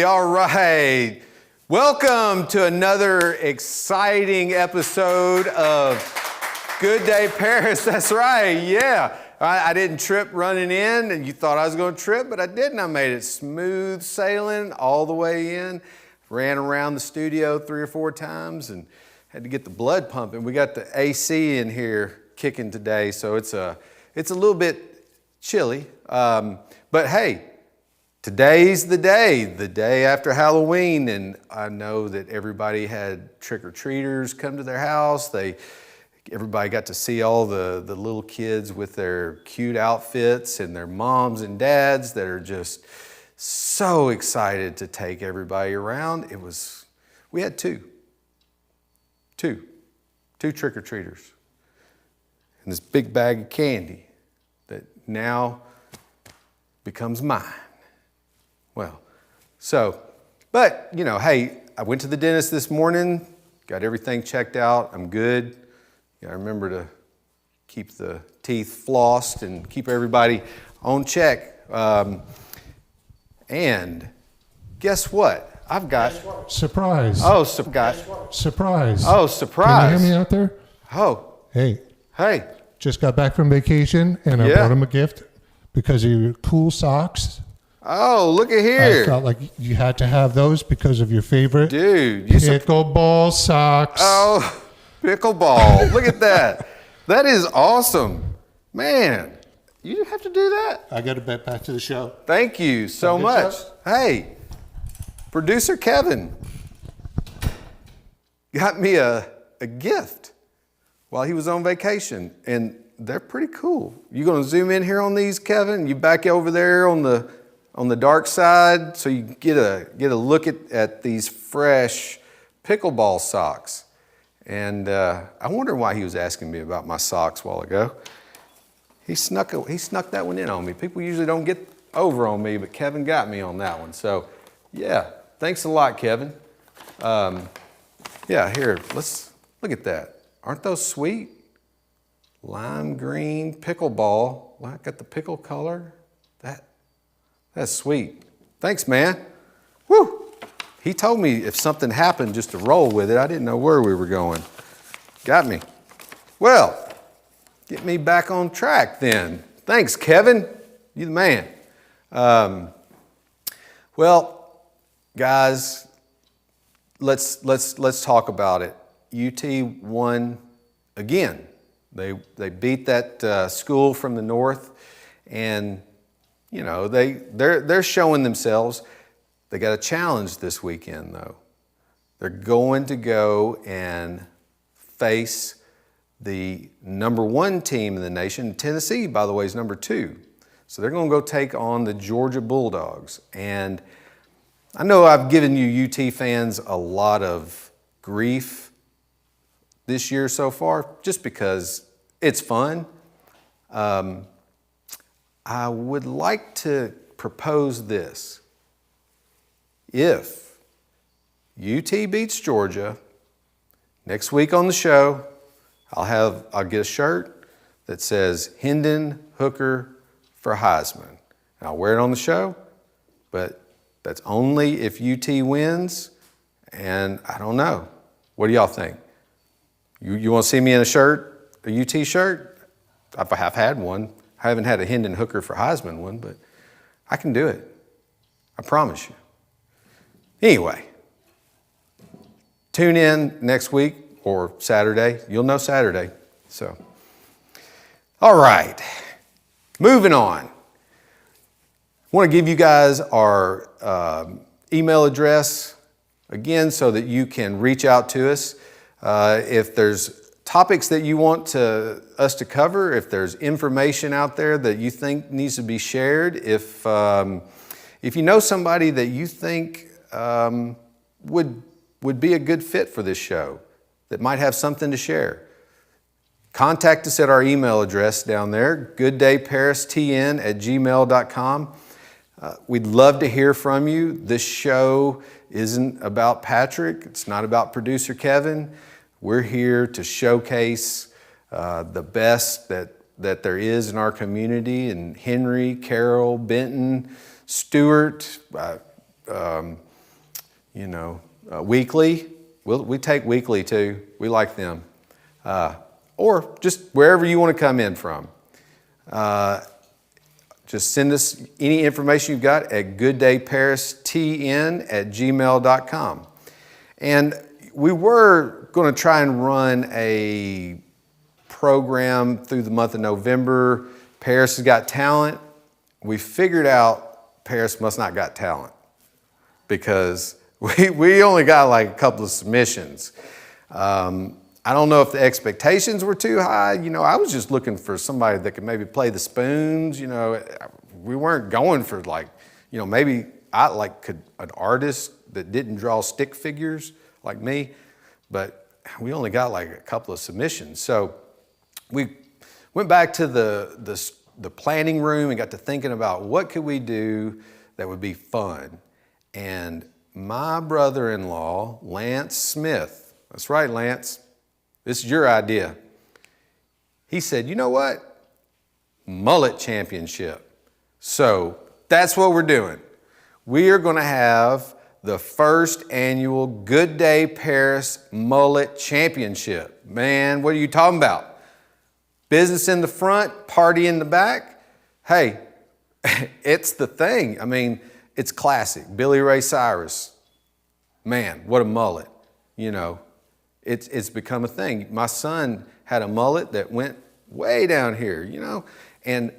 all right. Welcome to another exciting episode of Good Day Paris. That's right, yeah. I didn't trip running in, and you thought I was going to trip, but I didn't. I made it smooth sailing all the way in. Ran around the studio 3 or 4 times and had to get the blood pumping. We got the AC in here kicking today, so it's a little bit chilly. But hey, today's the day after Halloween, and I know that everybody had trick-or-treaters come to their house. Everybody got to see all the little kids with their cute outfits and their moms and dads that are just so excited to take everybody around. We had two trick-or-treaters and this big bag of candy that now becomes mine. Well, but you know, hey, I went to the dentist this morning, got everything checked out, I'm good. I remember to keep the teeth flossed and keep everybody on check. And guess what? I've got... Surprise. Oh, Surprise. Oh, surprise. Can you hear me out there? Oh. Hey. Just got back from vacation, and I brought him a gift because of your cool socks. Oh, look at here. I felt like you had to have those because of your favorite. Dude. Pickleball socks. Oh, pickleball. Look at that. That is awesome. Man, you have to do that? I got to bet back to the show. Thank you so much. Hey, producer Kevin got me a gift while he was on vacation, and they're pretty cool. You gonna zoom in here on these, Kevin? You back over there on the dark side so you get a look at these fresh pickleball socks. And I wonder why he was asking me about my socks a while ago. He snuck that one in on me. People usually don't get over on me, but Kevin got me on that one. So yeah, thanks a lot, Kevin. Yeah, here, let's look at that. Aren't those sweet? Lime green pickleball. Well, I got the pickle color. That's sweet. Thanks, man. Woo! He told me if something happened just to roll with it. I didn't know where we were going. Got me. Well, get me back on track then. Thanks, Kevin. You the man. Well, guys, let's talk about it. UT won again. They beat that school from the north, and you know they're showing themselves. They got a challenge this weekend though. They're going to go and face the #1 team in the nation. Tennessee, by the way, is #2. So they're going to go take on the Georgia Bulldogs. And I know I've given you UT fans a lot of grief this year so far, just because it's fun. I would like to propose this. If UT beats Georgia, next week on the show, I'll get a shirt that says Hendon Hooker for Heisman. And I'll wear it on the show, but that's only if UT wins, and I don't know. What do y'all think? You want to see me in a shirt, a UT shirt? I've had one. I haven't had a Hendon Hooker for Heisman one, but I can do it. I promise you. Anyway, tune in next week or Saturday. You'll know Saturday. So, all right, moving on. I want to give you guys our email address again so that you can reach out to us. If there's topics that you want us to cover, if there's information out there that you think needs to be shared, if you know somebody that you think would be a good fit for this show, that might have something to share, contact us at our email address down there, gooddayparistn@gmail.com. We'd love to hear from you. This show isn't about Patrick. It's not about producer Kevin. We're here to showcase the best that there is in our community, and Henry, Carroll, Benton, Stewart, weekly. We take weekly too. We like them. Or just wherever you want to come in from. Just send us any information you've got at gooddayparistn@gmail.com. And we were going to try and run a program through the month of November. Paris has got talent. We figured out Paris must not got talent because we only got like a couple of submissions. I don't know if the expectations were too high. I was just looking for somebody that could maybe play the spoons. We weren't going for maybe an artist that didn't draw stick figures like me, but we only got like a couple of submissions. So we went back to the planning room and got to thinking about what could we do that would be fun. And my brother-in-law, Lance Smith, that's right, Lance, this is your idea. He said, you know what? Mullet championship. So that's what we're doing. We are going to have the first annual Good Day Paris Mullet Championship. Man, what are you talking about? Business in the front, party in the back. Hey, it's the thing. I mean, it's classic. Billy Ray Cyrus. Man, what a mullet. It's become a thing. My son had a mullet that went way down here, and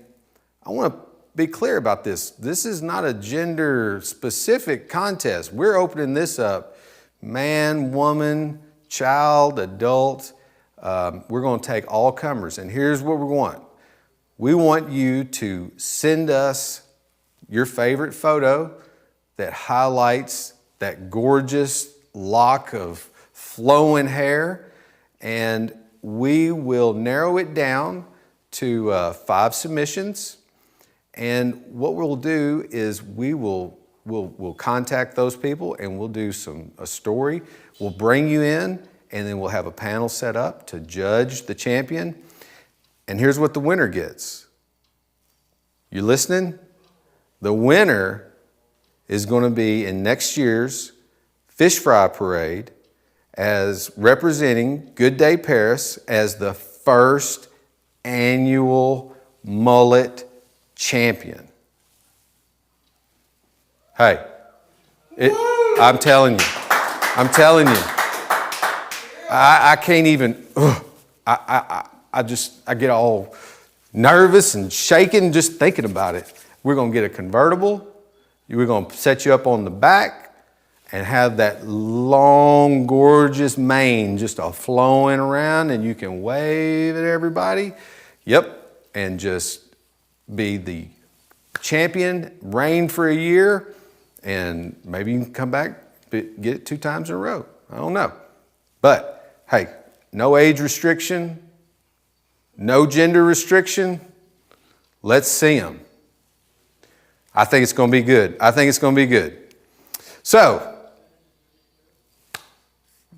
I want to be clear about this. This is not a gender specific contest. We're opening this up, man, woman, child, adult. We're going to take all comers, and here's what we want. We want you to send us your favorite photo that highlights that gorgeous lock of flowing hair, and we will narrow it down to 5 submissions. And what we'll do is we'll contact those people and we'll do a story. We'll bring you in, and then we'll have a panel set up to judge the champion. And here's what the winner gets. You listening? The winner is going to be in next year's Fish Fry Parade as representing Good Day Paris as the first annual mullet champion. Hey, I'm telling you, I can't even, I get all nervous and shaking just thinking about it. We're going to get a convertible. We're going to set you up on the back and have that long, gorgeous mane just flowing around, and you can wave at everybody. Yep, and just be the champion, reign for a year, and maybe you can come back, get it 2 times in a row. I don't know. But, hey, no age restriction, no gender restriction. Let's see them. I think it's going to be good. So,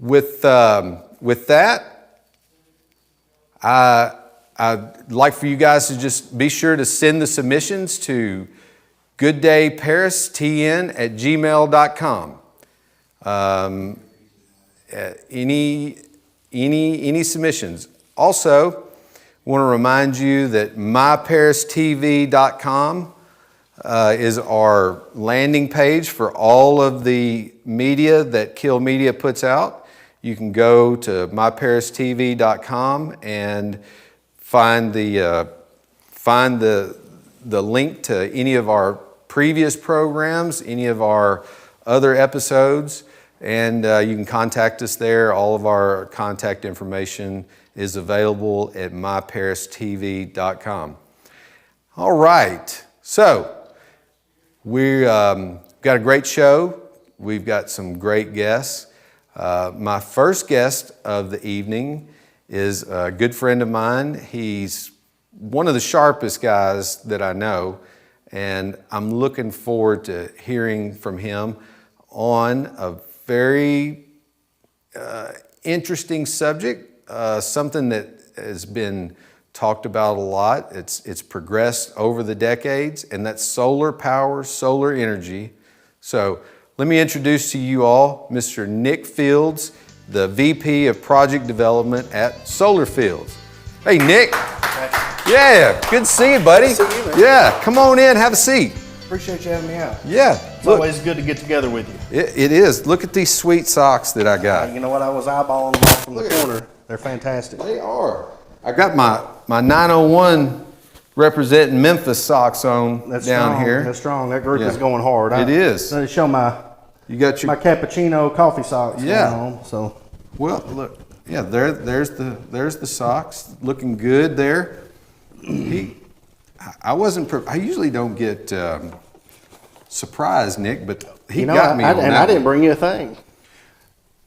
with that, I'd like for you guys to just be sure to send the submissions to gooddayparistn@gmail.com. Any submissions. Also, want to remind you that myparistv.com is our landing page for all of the media that Kill Media puts out. You can go to myparistv.com and find the link to any of our previous programs, any of our other episodes, and you can contact us there. All of our contact information is available at myparistv.com. All right, so we got a great show. We've got some great guests. My first guest of the evening is a good friend of mine. He's one of the sharpest guys that I know, and I'm looking forward to hearing from him on a very interesting subject, something that has been talked about a lot. It's progressed over the decades, and that's solar power, solar energy. So let me introduce to you all Mr. Nick Fields, the VP of Project Development at Solar Fields. Hey, Nick. Yeah, good to see you, buddy. Good to see you, man. Yeah, come on in, have a seat. Appreciate you having me out. Yeah. It's always good to get together with you. It is. Look at these sweet socks that I got. You know what? I was eyeballing them off from the corner. They're fantastic. They are. I got my 901 representing Memphis socks on down strong. here. That's strong. That group is going hard. It is. Let me show my cappuccino coffee socks going on. So, well, look. Yeah, there's the socks looking good there. I usually don't get surprised, Nick, but he got me on that. And I didn't bring you a thing.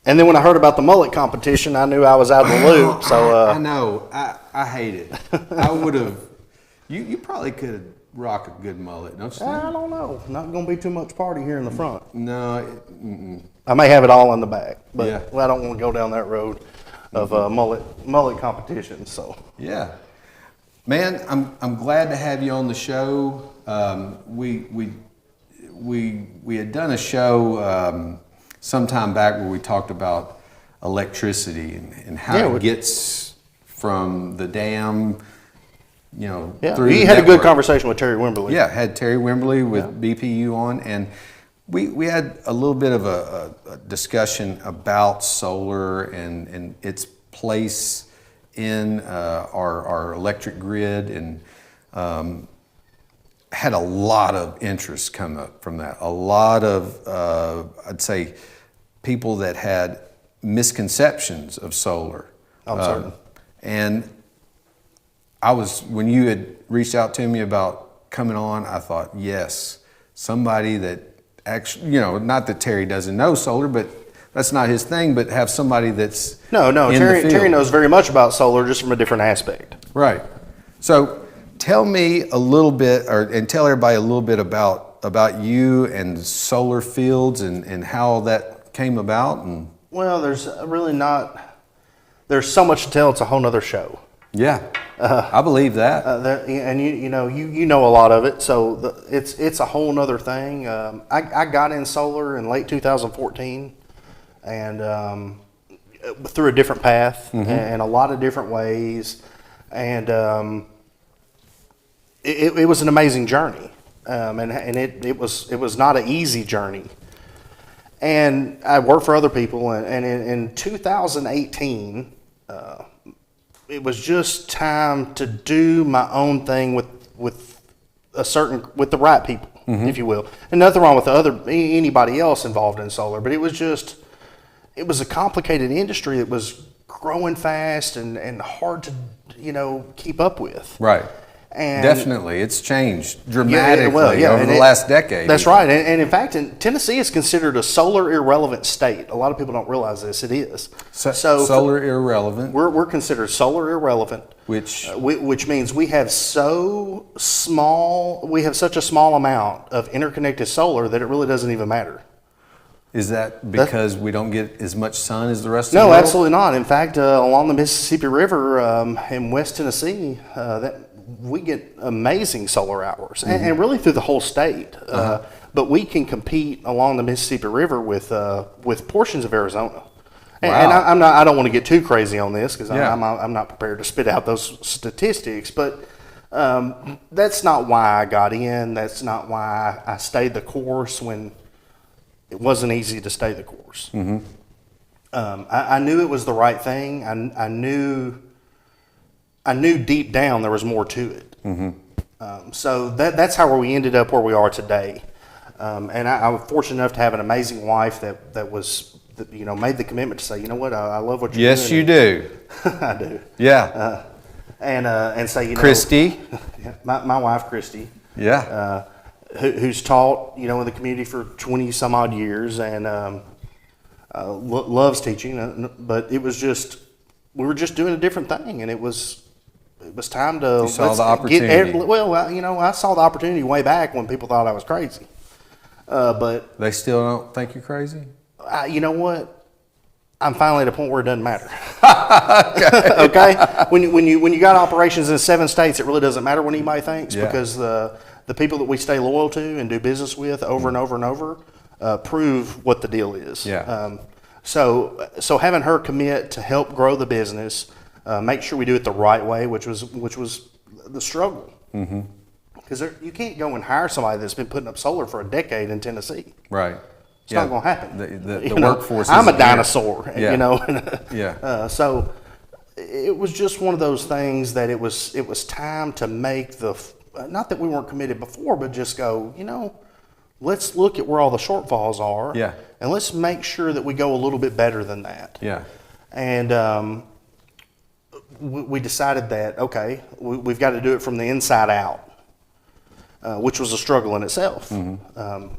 And then when I heard about the mullet competition, I knew I was out of the loop. So I know. I hate it. I would have. You probably could rock a good mullet, don't you think? I don't know. Not going to be too much party here in the front. No. I may have it all in the back, but Yeah. I don't want to go down that road of mullet competition. So Yeah, man, I'm glad to have you on the show. We had done a show some time back where we talked about electricity and how it gets from the dam, through you the had a good network. conversation with Terry Wimberly. Yeah, had Terry Wimberly with BPU on, and we had a little bit of a discussion about solar and its place in our electric grid, and had a lot of interest come up from that. A lot of, I'd say, people that had misconceptions of solar. I'm certain. And when you had reached out to me about coming on, I thought, yes, somebody that actually, not that Terry doesn't know solar, but that's not his thing, but have somebody that's No, in the field. Terry knows very much about solar, just from a different aspect. Right. So tell me a little bit, and tell everybody a little bit about you and Solar Fields and how that came about. And Well, there's so much to tell. It's a whole nother show. yeah, I believe that. And you know a lot of it, so it's a whole nother thing. I got in solar in late 2014, and through a different path and a lot of different ways, and it was an amazing journey, and it was not an easy journey. And I worked for other people, and in 2018. It was just time to do my own thing with the right people, if you will, and nothing wrong with anybody else involved in solar. But it was a complicated industry that was growing fast and hard to keep up with. Right. And definitely, it's changed dramatically over the last decade. That's right, and in fact, Tennessee is considered a solar irrelevant state. A lot of people don't realize this. It is. So solar irrelevant. We're considered solar irrelevant, which means we have such a small amount of interconnected solar that it really doesn't even matter. Is that because we don't get as much sun as the rest of the world? No, absolutely not. In fact, along the Mississippi River in West Tennessee, we get amazing solar hours, and really through the whole state. But we can compete along the Mississippi River with portions of Arizona. And I don't want to get too crazy on this because I'm not prepared to spit out those statistics. But that's not why I got in. That's not why I stayed the course when it wasn't easy to stay the course. I knew it was the right thing. I knew deep down there was more to it. So that's how we ended up where we are today. And I was fortunate enough to have an amazing wife that made the commitment to say, you know what, I love what you're doing. Yes, you do. I do. Yeah. And say, Christy. My wife, Christy. Yeah. Who's taught, in the community for 20 some odd years and loves teaching. But it was just, we were just doing a different thing, and it was time to. You saw the opportunity. I saw the opportunity way back when people thought I was crazy. But they still don't think you're crazy? You know what? I'm finally at a point where it doesn't matter. Okay. Okay. When you got operations in 7 states, it really doesn't matter what anybody thinks because the people that we stay loyal to and do business with over and over and over, prove what the deal is. Yeah. So having her commit to help grow the business, make sure we do it the right way, which was the struggle. Because you can't go and hire somebody that's been putting up solar for a decade in Tennessee. Right. It's not going to happen. The workforce. I'm a dinosaur. Yeah. You know. Yeah. So it was just one of those things that it was time to make not that we weren't committed before, but just go, let's look at where all the shortfalls are. Yeah. And let's make sure that we go a little bit better than that. Yeah. And we decided that, okay, we've got to do it from the inside out. Which was a struggle in itself.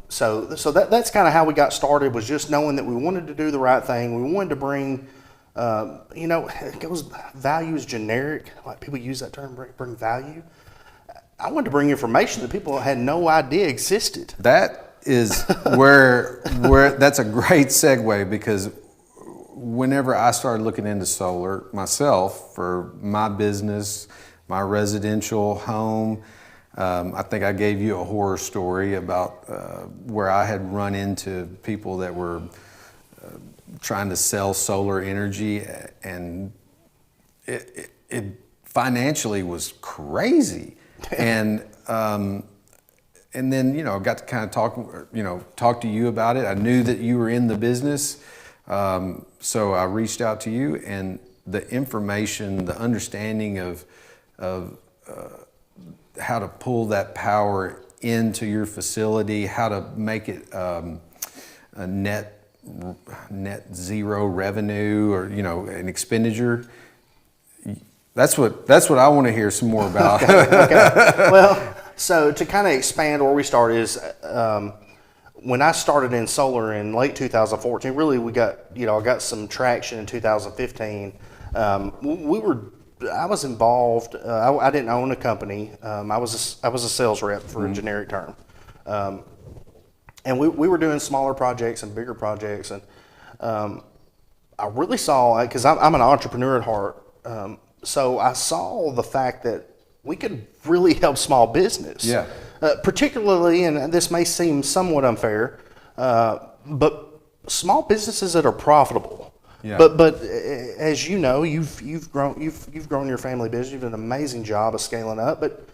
So that's kind of how we got started, was just knowing that we wanted to do the right thing. We wanted to bring, it goes, value is generic. Like people use that term, bring value. I wanted to bring information that people had no idea existed. That is where that's a great segue, because whenever I started looking into solar myself for my business, my residential home, I think I gave you a horror story about where I had run into people that were trying to sell solar energy, and it financially was crazy. And then I got to kind of talk to you about it. I knew that you were in the business, so I reached out to you, and the information, the understanding of how to pull that power into your facility, how to make it a net zero revenue, or an expenditure. That's what I want to hear some more about. Okay. Well, so to kind of expand where we started is when I started in solar in late 2014. Really, we got I got some traction in 2015. I was involved. I didn't own a company. I was a sales rep for a generic term, and we were doing smaller projects and bigger projects. And I really saw, because I'm an entrepreneur at heart, so I saw the fact that we could really help small business. Yeah. Particularly, and this may seem somewhat unfair, but small businesses that are profitable. Yeah. But as you know, you've grown your family business. You've done an amazing job of scaling up. But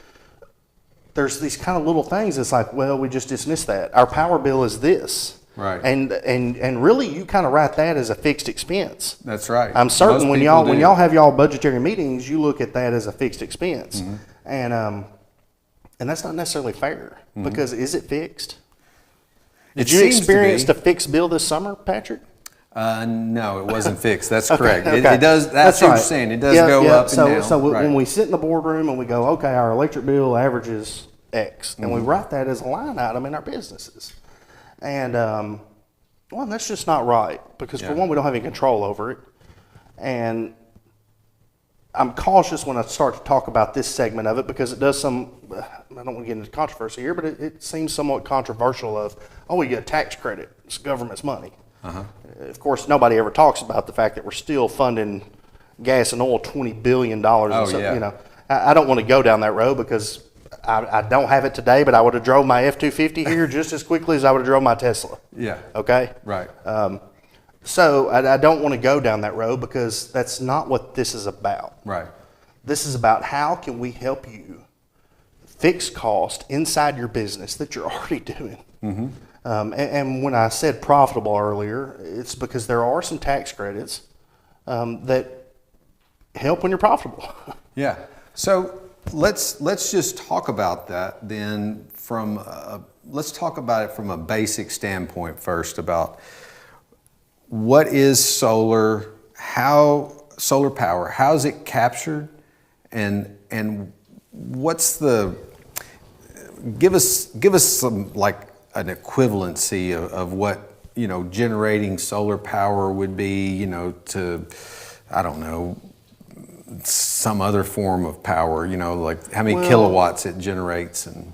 there's these kind of little things. It's like, well, we just dismiss that. Our power bill is this. Right. And really, you kind of write that as a fixed expense. That's right. I'm certain Most when people do. y'all have y'all budgetary meetings, you look at that as a fixed expense, and that's not necessarily fair, because is it fixed? Did you experience a fixed bill this summer, Patrick? No, it wasn't fixed. That's correct. Okay. It does. That's what you're saying. It does go up and down. So right. when we sit in the boardroom and we go, okay, our electric bill averages X, and we write that as a line item in our businesses, and well, that's just not right, because for one, we don't have any control over it, and I'm cautious when I start to talk about this segment of it, because it does I don't want to get into controversy here, but it seems somewhat controversial of, we get a tax credit, it's government's money. Of course, nobody ever talks about the fact that we're still funding gas and oil $20 billion. I don't want to go down that road, because I don't have it today, but I would have drove my F-250 here just as quickly as I would have drove my Tesla. Yeah. Okay? Right. So I don't want to go down that road, because that's not what this is about. Right. This is about how can we help you fix cost inside your business that you're already doing. And when I said profitable earlier, it's because there are some tax credits that help when you're profitable. Yeah. So let's just talk about that then. Let's talk about it from a basic standpoint first, about what is solar, how solar power, how is it captured, and what's give us some, like, an equivalency of what generating solar power would be, to, I don't know, some other form of power, like how many kilowatts it generates. And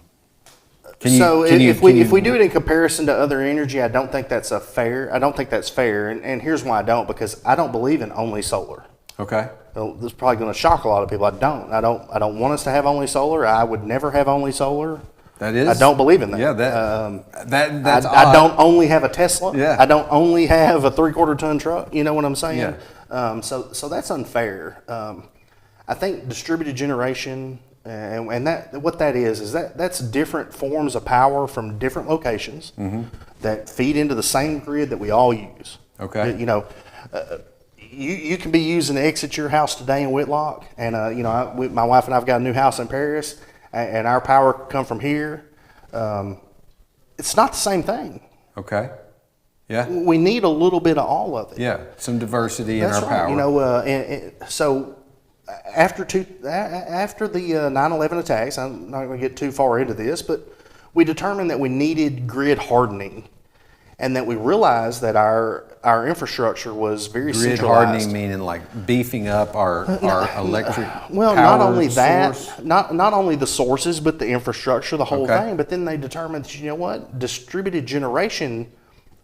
if we do it in comparison to other energy, I don't think that's fair. And here's why I don't, because I don't believe in only solar. Okay. Well, this is probably going to shock a lot of people. I don't want us to have only solar. I would never have only solar. That is. I don't believe in that. Yeah, that's I odd. don't only have a Tesla. Yeah. I don't only have a 3/4 ton truck. You know what I'm saying? Yeah. So that's unfair. I think distributed generation and that what that is that's different forms of power from different locations that feed into the same grid that we all use. Okay. You know, you can be using to exit your house today in Whitlock, and you know, my wife and I've got a new house in Paris, and our power come from here. It's not the same thing. Okay. Yeah. We need a little bit of all of it. Yeah. Some diversity in That's our right. power. You know, so after the 9/11 attacks, I'm not going to get too far into this, but we determined that we needed grid hardening, and that we realized that our infrastructure was very Grid centralized. hardening meaning like beefing up our electric Well, power not only that, source? not only the sources, but the infrastructure, the whole Okay. thing. But then they determined that, you know what, distributed generation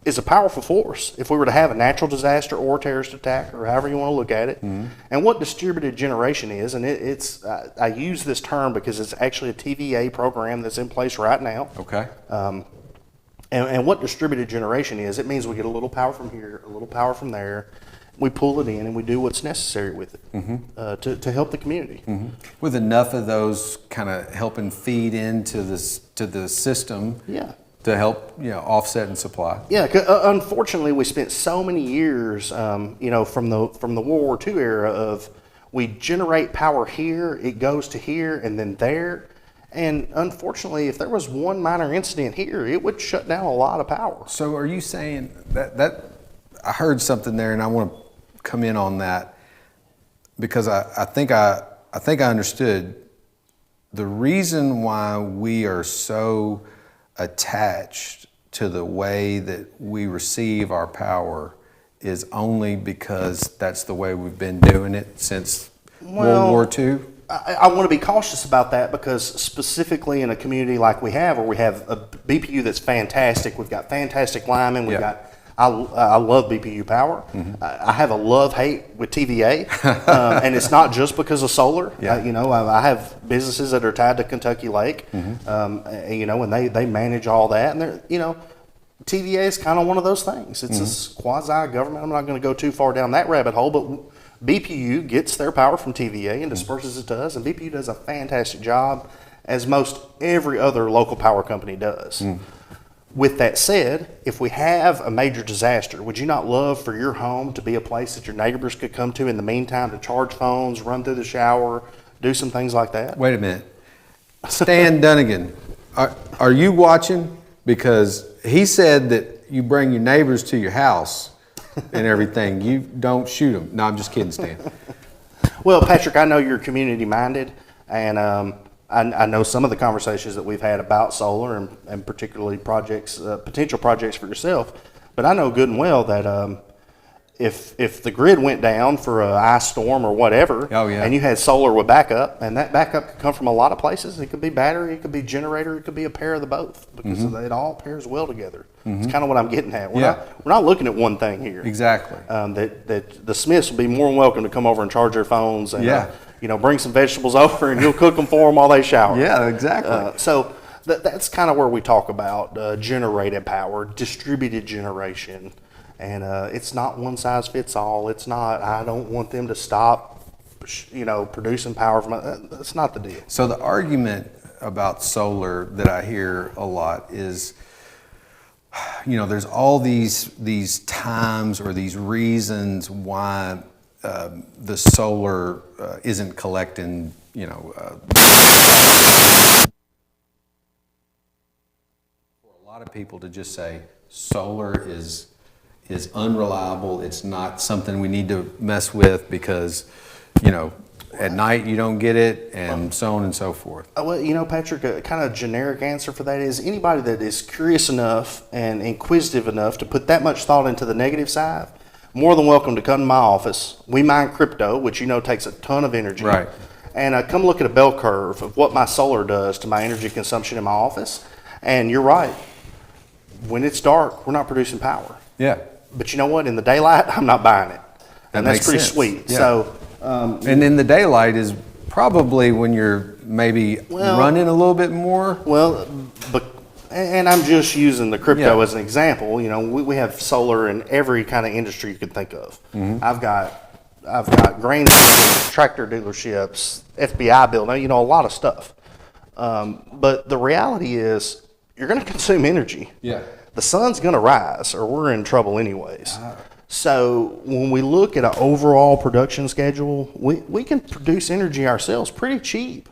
is a powerful force if we were to have a natural disaster or a terrorist attack, or however you want to look at it. And what distributed generation is, and it's I use this term because it's actually a TVA program that's in place right now. Okay. And what distributed generation is, it means we get a little power from here, a little power from there. We pull it in and we do what's necessary with it to help the community. With enough of those kind of helping feed into the system. Yeah. To help, offset and supply. Yeah, unfortunately, we spent so many years, from the World War II era of we generate power here, it goes to here, and then there. And unfortunately, if there was one minor incident here, it would shut down a lot of power. So are you saying that I heard something there, and I want to come in on that because I think I understood the reason why we are so attached to the way that we receive our power is only because that's the way we've been doing it since World War II? I want to be cautious about that because specifically in a community like we have, where we have a BPU that's fantastic, we've got fantastic linemen, I love BPU power. I have a love-hate with TVA, and it's not just because of solar. I have businesses that are tied to Kentucky Lake, and they manage all that. And TVA is kind of one of those things. It's a quasi-government. I'm not going to go too far down that rabbit hole, but BPU gets their power from TVA and disperses it to us, and BPU does a fantastic job, as most every other local power company does. With that said, if we have a major disaster, would you not love for your home to be a place that your neighbors could come to in the meantime to charge phones, run through the shower, do some things like that? Wait a minute. Stan Dunnigan, are you watching? Because he said that you bring your neighbors to your house and everything. You don't shoot them. No, I'm just kidding, Stan. Well, Patrick, I know you're community minded, and I know some of the conversations that we've had about solar and particularly potential projects for yourself. But I know good and well that if the grid went down for an ice storm or whatever, and you had solar with backup, and that backup could come from a lot of places. It could be battery, it could be generator, it could be a pair of the both, because it all pairs well together. It's kind of what I'm getting at. We're not looking at one thing here. Exactly. That the Smiths will be more than welcome to come over and charge their phones and bring some vegetables over and you'll cook them for them while they shower. Yeah, exactly. So that's kind of where we talk about generated power, distributed generation. And it's not one size fits all. It's not, I don't want them to stop, producing power from, that's not the deal. So the argument about solar that I hear a lot is, there's all these times or these reasons why the solar isn't collecting, for a lot of people to just say solar is unreliable. It's not something we need to mess with because, at night you don't get it, and so on and so forth. Well, Patrick, a kind of generic answer for that is anybody that is curious enough and inquisitive enough to put that much thought into the negative side, more than welcome to come to my office. We mine crypto, which takes a ton of energy. Right. And come look at a bell curve of what my solar does to my energy consumption in my office. And you're right. When it's dark, we're not producing power. Yeah. But you know what? In the daylight, I'm not buying it. And that's pretty sweet. Yeah. So, and in the daylight is probably when you're maybe running a little bit more. Well, and I'm just using the crypto Yeah. as an example. You know, we have solar in every kind of industry you could think of. I've got grain dealers, tractor dealerships, FBI building, you know, a lot of stuff. But the reality is you're going to consume energy. Yeah. The sun's going to rise or we're in trouble anyways. So when we look at an overall production schedule, we can produce energy ourselves pretty cheap.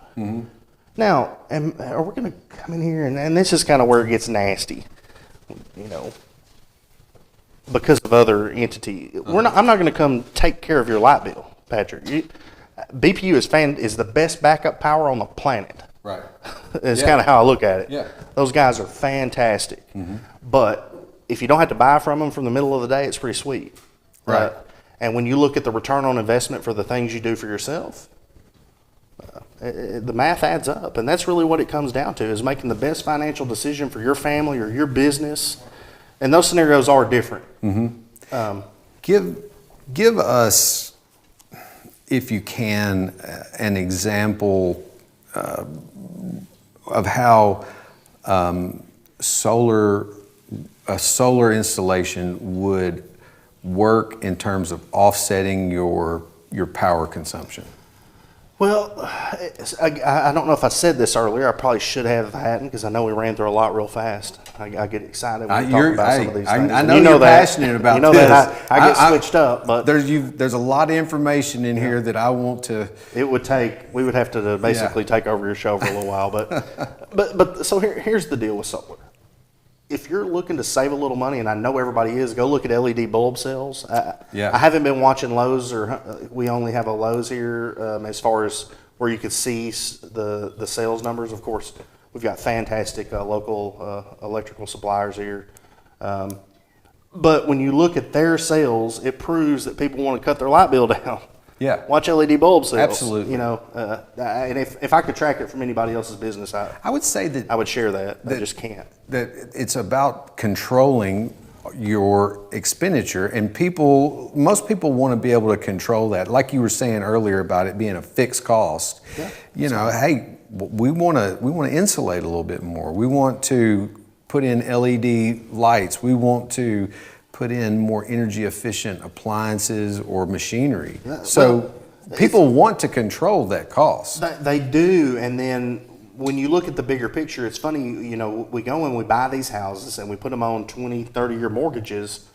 Now, are we going to come in here, and this is kind of where it gets nasty, you know, because of other entity. I'm not going to come take care of your light bill, Patrick. BPU is the best backup power on the planet. Right. It's kind of how I look at it. Yeah. Those guys are fantastic. But if you don't have to buy from them from the middle of the day, it's pretty sweet. Right. And when you look at the return on investment for the things you do for yourself, the math adds up. And that's really what it comes down to, is making the best financial decision for your family or your business. And those scenarios are different. Give us, if you can, an example of how a solar installation would work in terms of offsetting your power consumption. Well, I don't know if I said this earlier. I probably should have if I hadn't, because I know we ran through a lot real fast. I get excited when we talk about some of these things. I know you're passionate about you know this. That I get switched up, but there's a lot of information in here that I want to. We would have to basically take over your show for a little while, but so here's the deal with solar. If you're looking to save a little money, and I know everybody is, go look at LED bulb sales. I haven't been watching Lowe's, or we only have a Lowe's here as far as where you could see the sales numbers. Of course, we've got fantastic local electrical suppliers here. But when you look at their sales, it proves that people want to cut their light bill down. Yeah. Watch LED bulb sales. Absolutely. You know, and if I could track it from anybody else's business, I would say that I would share that. I just can't. That it's about controlling your expenditure, and most people want to be able to control that. Like you were saying earlier about it being a fixed cost. Yeah. You know, hey, we want to insulate a little bit more. We want to put in LED lights. We want to put in more energy efficient appliances or machinery. Yeah, so people want to control that cost. They do, and then when you look at the bigger picture, it's funny, you know, we go and we buy these houses and we put them on 20, 30-year mortgages.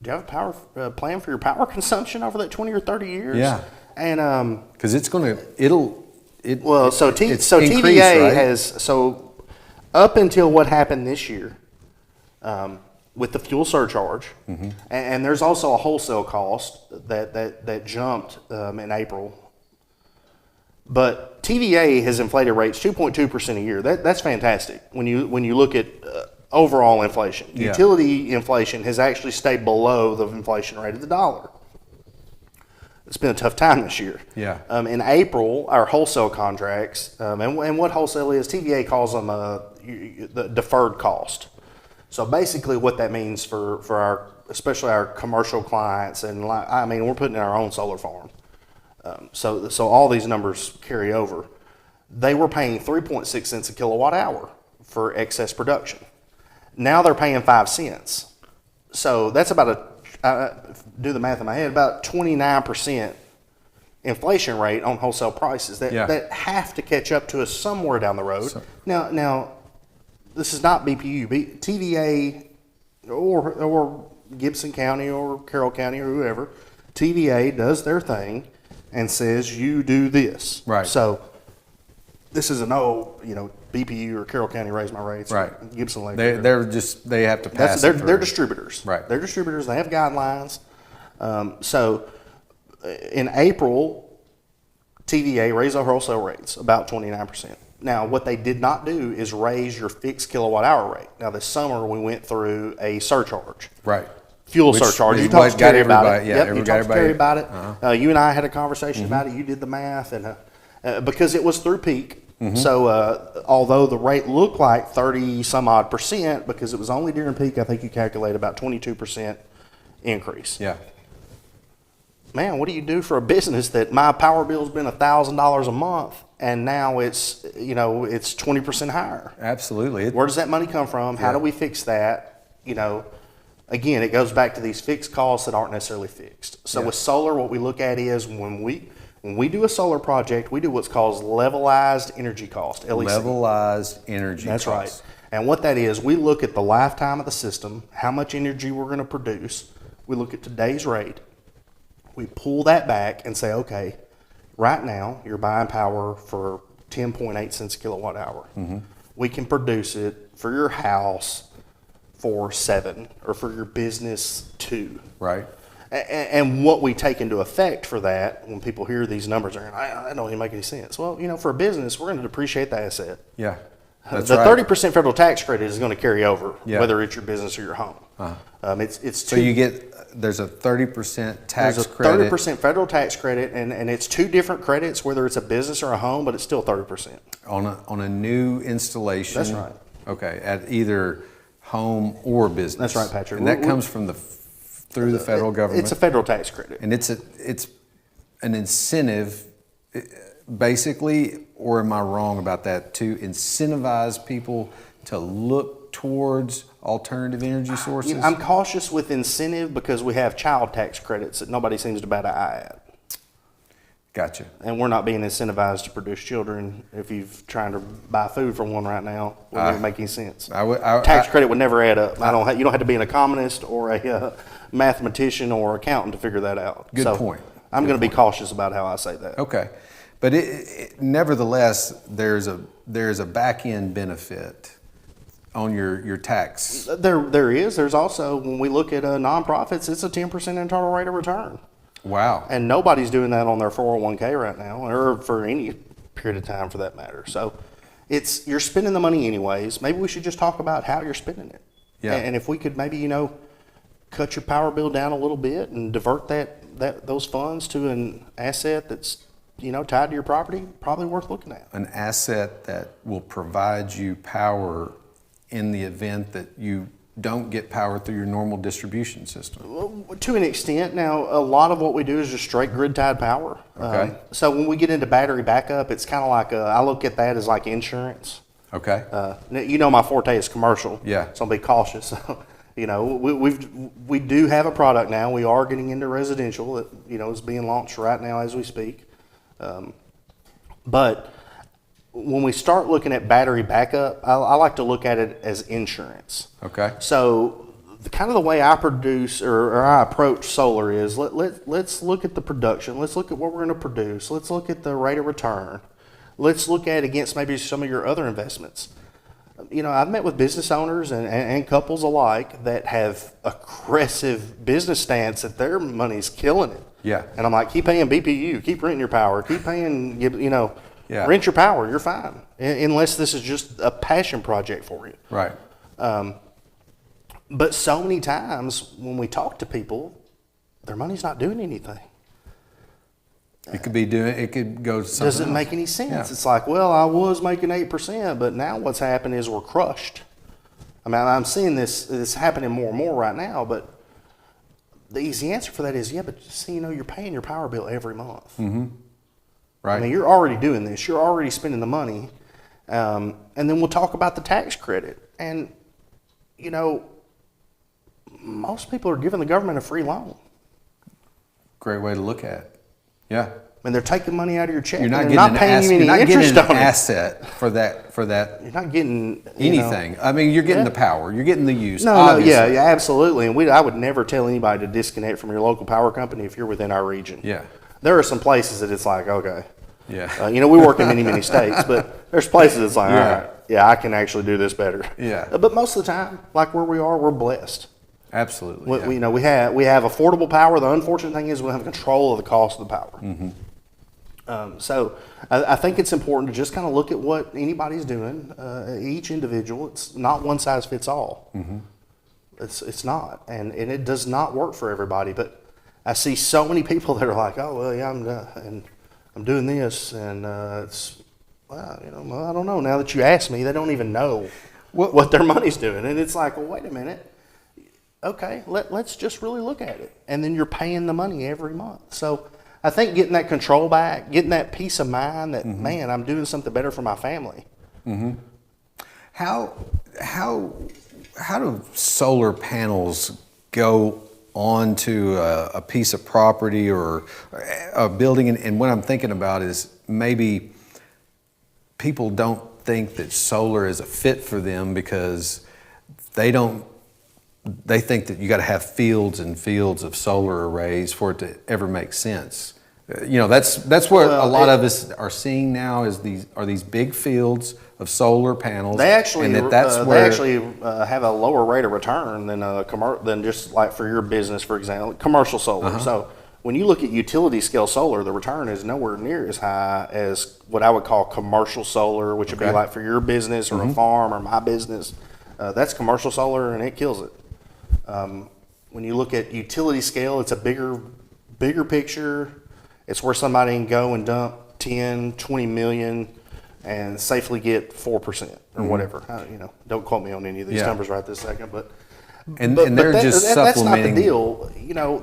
Do you have a plan for your power consumption over that 20 or 30 years? Yeah. And because it's going to, so TVA right? has, so up until what happened this year, with the fuel surcharge, and there's also a wholesale cost that jumped in April. But TVA has inflated rates 2.2% a year. That's fantastic when you look at overall inflation. Yeah. Utility inflation has actually stayed below the inflation rate of the dollar. It's been a tough time this year. Yeah. In April, our wholesale contracts, and what wholesale is, TVA calls them the deferred cost. So basically what that means for our, especially our commercial clients, and we're putting in our own solar farm. So all these numbers carry over. They were paying 3.6 cents a kilowatt hour for excess production. Now they're paying 5 cents. So that's about do the math in my head, about 29% inflation rate on wholesale prices that have to catch up to us somewhere down the road. So, now this is not BPU. TVA or Gibson County or Carroll County or whoever, TVA does their thing and says you do this. Right. So this is BPU or Carroll County raise my rates. Right. Gibson Electric. They have to pass. They're distributors. Right. They're distributors. They have guidelines. So in April, TVA raised our wholesale rates about 29%. Now, what they did not do is raise your fixed kilowatt hour rate. Now, this summer we went through a surcharge. Right. Fuel surcharge. You talked to Terry about it. Yeah, you talked to Terry about it. You and I had a conversation about it. You did the math, and because it was through peak. So although the rate looked like 30 some odd percent, because it was only during peak, I think you calculate about 22% increase. Yeah. man, what do you do for a business that my power bill's been $1,000 a month and now it's, it's 20% higher? Absolutely. Where does that money come from? How do we fix that? Again, it goes back to these fixed costs that aren't necessarily fixed. So with solar, what we look at is when we do a solar project, we do what's called levelized energy cost, LEC. Levelized energy cost. That's right. And what that is, we look at the lifetime of the system, how much energy we're going to produce. We look at today's rate. We pull that back and say, okay, right now you're buying power for 10.8 cents a kilowatt hour. Mm-hmm. We can produce it for your house for 7, or for your business 2. Right. And what we take into effect for that, when people hear these numbers, that don't even make any sense. Well, for a business, we're going to depreciate the asset. Yeah. The 30% federal tax credit is going to carry over, whether it's your business or your home. So there's a 30% tax credit. There's a 30% federal tax credit, and it's 2 different credits, whether it's a business or a home, but it's still 30%. On a new installation. That's right. Okay, at either home or business. That's right, Patrick. And that comes from through the federal government. It's a federal tax credit. And it's an incentive, basically, or am I wrong about that, to incentivize people to look towards alternative energy sources? I'm cautious with incentive because we have child tax credits that nobody seems to bat an eye at. Gotcha. And we're not being incentivized to produce children. If you're trying to buy food for one right now, it wouldn't make any sense. Tax credit would never add up. You don't have to be an economist or a mathematician or accountant to figure that out. Good point. I'm going to be cautious about how I say that. Okay. But nevertheless, there's a back end benefit on your tax. There is. There's also, when we look at nonprofits, it's a 10% internal rate of return. Wow. And nobody's doing that on their 401k right now, or for any period of time for that matter. So you're spending the money anyways. Maybe we should just talk about how you're spending it. Yeah. And if we could maybe, cut your power bill down a little bit and divert those funds to an asset that's, tied to your property, probably worth looking at. An asset that will provide you power in the event that you don't get power through your normal distribution system. Well, to an extent. Now, a lot of what we do is just straight grid-tied power. Okay. So when we get into battery backup, it's kind of like, I look at that as like insurance. Okay. My forte is commercial. Yeah. So I'll be cautious. We do have a product now. We are getting into residential that, is being launched right now as we speak. But when we start looking at battery backup, I like to look at it as insurance. Okay. So the way I produce or I approach solar is let's look at the production. Let's look at what we're going to produce. Let's look at the rate of return. Let's look at against maybe some of your other investments. I've met with business owners and couples alike that have aggressive business stance that their money's killing it. Yeah. And I'm like, keep paying BPU, keep renting your power, keep paying, rent your power, you're fine. Unless this is just a passion project for you. Right. But so many times when we talk to people, their money's not doing anything. It could go to something Doesn't else. make any sense. Yeah. It's like, well, I was making 8%, but now what's happened is we're crushed. I'm seeing this happening more and more right now, but the easy answer for that is, but you're paying your power bill every month. Mm-hmm. Right. You're already doing this. You're already spending the money. And then we'll talk about the tax credit. And, most people are giving the government a free loan. Great way to look at it. Yeah. They're taking money out of your check. You're not and getting paying you any interest on it. Asset for that. You're not getting anything. You're getting the power. You're getting the use. No, yeah, absolutely. And I would never tell anybody to disconnect from your local power company if you're within our region. Yeah. There are some places that it's like, okay. Yeah. We work in many, many states, but there's places that's like, all right, I can actually do this better. Yeah. But most of the time, like where we are, we're blessed. Absolutely. We have affordable power. The unfortunate thing is we have control of the cost of the power. Mm-hmm. So I think it's important to just kind of look at what anybody's doing. Each individual, it's not one size fits all. Mm-hmm. It's not, and it does not work for everybody. But I see so many people that are like, oh well, yeah, I'm doing this, and I don't know. Now that you ask me, they don't even know what their money's doing, and it's like, well, wait a minute. okay, let's just really look at it. And then you're paying the money every month. So I think getting that control back, getting that peace of mind that, man, I'm doing something better for my family. How do solar panels go onto a piece of property or a building? And what I'm thinking about is maybe people don't think that solar is a fit for them because they think that you got to have fields and fields of solar arrays for it to ever make sense. That's what a lot of us are seeing now is these big fields of solar panels. They actually and have a lower rate of return than just like for your business, for example, commercial solar. So when you look at utility scale solar, the return is nowhere near as high as what I would call commercial solar, which would be like for your business or a farm or my business. That's commercial solar and it kills it. When you look at utility scale, it's a bigger picture. It's where somebody can go and dump 10, 20 million and safely get 4% or whatever. Don't quote me on any of these numbers right this second, but that's not the deal.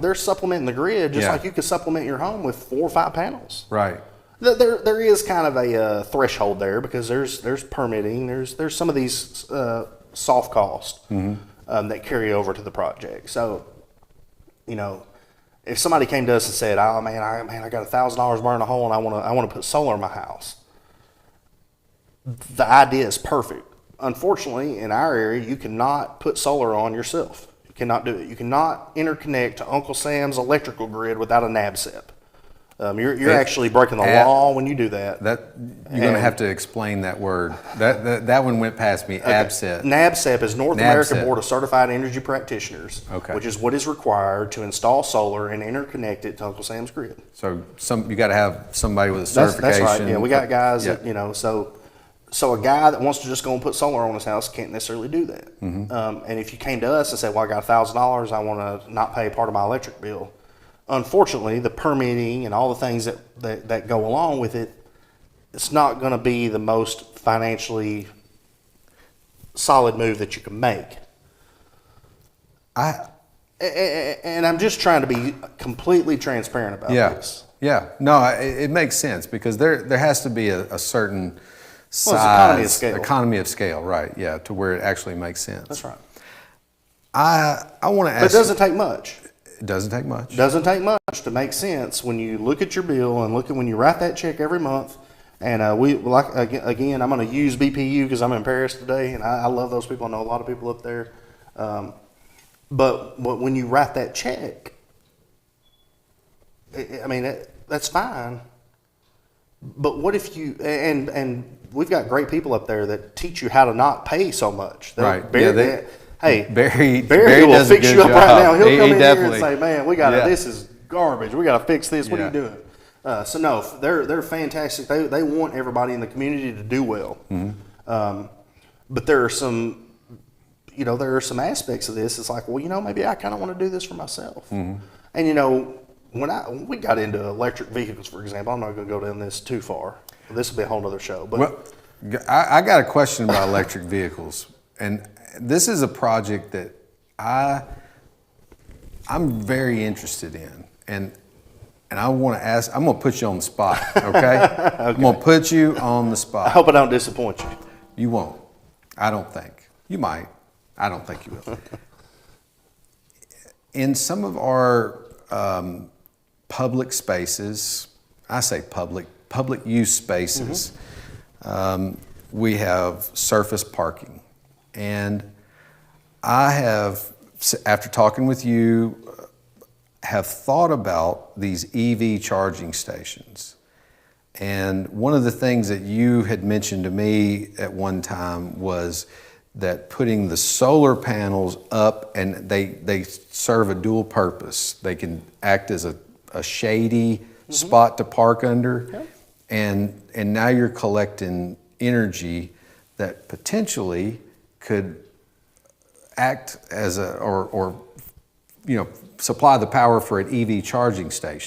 They're supplementing the grid just like you could supplement your home with 4 or 5 panels. Right. There is kind of a threshold there because there's permitting. There's some of these soft costs that carry over to the project. So, if somebody came to us and said, "Oh man, I got $1,000 burning a hole and I want to put solar in my house," the idea is perfect. Unfortunately, in our area, you cannot put solar on yourself. You cannot do it. You cannot interconnect to Uncle Sam's electrical grid without a NABCEP. You're actually breaking the law when you do that. You're going to have to explain that word. That one went past me. ABCEP. NABCEP is North American Board of Certified Energy Practitioners, which is what is required to install solar and interconnect it to Uncle Sam's grid. So you got to have somebody with a certification. That's right. Yeah, we got guys that So a guy that wants to just go and put solar on his house can't necessarily do that. And if you came to us and said, "Well, I got $1,000, I want to not pay part of my electric bill," unfortunately, the permitting and all the things that go along with it, it's not going to be the most financially solid move that you can make. And I'm just trying to be completely transparent about this. Yeah. No, it makes sense because there has to be a certain size, economy of scale, right? Yeah, to where it actually makes sense. That's right. I want to ask. But it doesn't take much. It doesn't take much. Doesn't take much to make sense when you look at your bill and look at when you write that check every month. And I'm going to use BPU because I'm in Paris today, and I love those people. I know a lot of people up there. But when you write that check, that's fine. But what if you and we've got great people up there that teach you how to not pay so much. Right. Barry will fix you up right now. He'll come in here and say, "Man, this is garbage. We got to fix this. What are you doing?" So no, they're fantastic. They want everybody in the community to do well. But there are some aspects of this. It's like, well, maybe I kind of want to do this for myself. And when we got into electric vehicles, for example, I'm not going to go down this too far. This will be a whole other show. But I got a question about electric vehicles, and this is a project that I'm very interested in, and I want to ask. I'm going to put you on the spot, okay? I'm going to put you on the spot. I hope I don't disappoint you. You won't. I don't think. You might. I don't think you will. In some of our public spaces, I say public use spaces, we have surface parking. And I have, after talking with you, have thought about these EV charging stations. And one of the things that you had mentioned to me at one time was that putting the solar panels up, and they serve a dual purpose. They can act as a shady spot to park under, and now you're collecting energy that potentially could act as supply the power for an EV charging station.